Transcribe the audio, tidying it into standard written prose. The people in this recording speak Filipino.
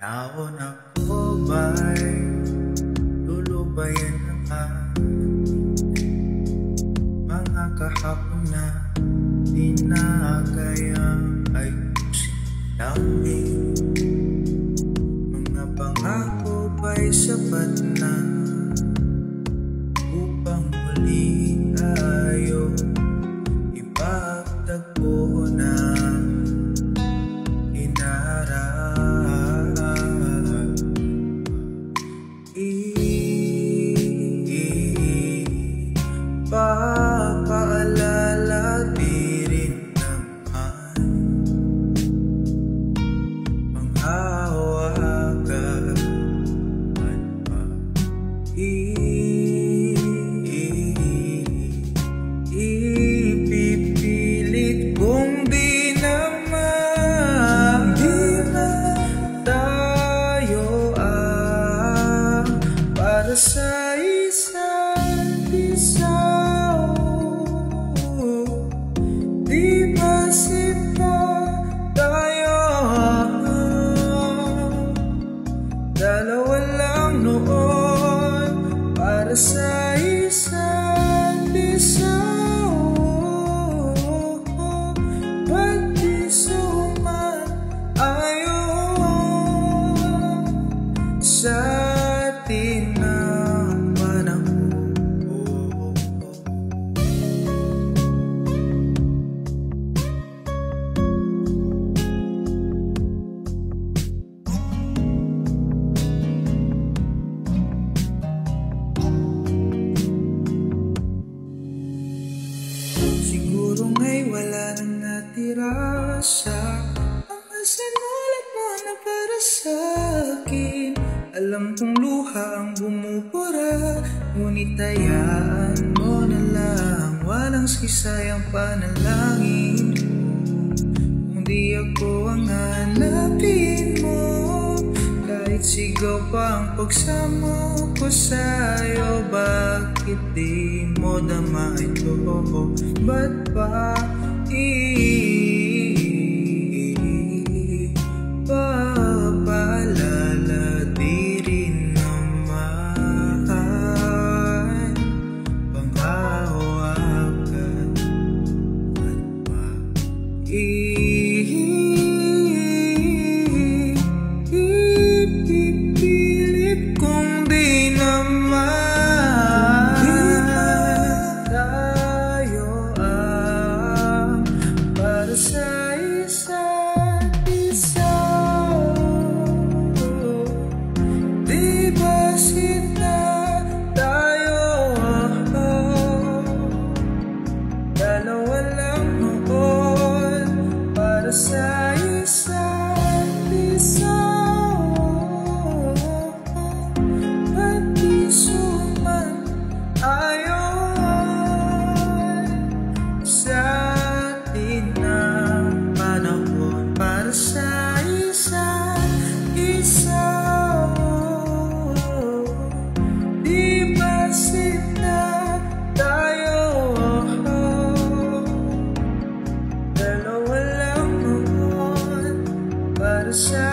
Naon ako ba'y lulubayan ng mga kahapon na dinagayang ay lamig. Mga pangako ba'y sapat na upang muli tayo ipagtagpo na papaalala di rin naman panghawakan pa ipipilit kung di naman tayo para sa isa't isa. Di ba sila tayo? Dalawa lang noon para sa isa't isa. Ba't di sumaayon sa atin ang panahon? Siguro nga'y wala nang natira sa mga sinulat mo na para sa akin. Alam kong luha ang bumubura, ngunit hayaan mo na lang. Walang sisayang panalangin ko kung di ako ang hanapin mo. Kahit sigaw pa ang pagsamo ko sa'yo, bakit di mo dama ito? Ba't ba papaalala di rin naman panghawakan at pa ipipilit kung di naman tayo para sa isa't isa. Di ba sila tayo? Dalawa lang noon para sa isa't isa. Ba't di sumaayon sa atin ang panahon para sa isa't isa? Di ba sila tayo? Dalawa lang noon para sa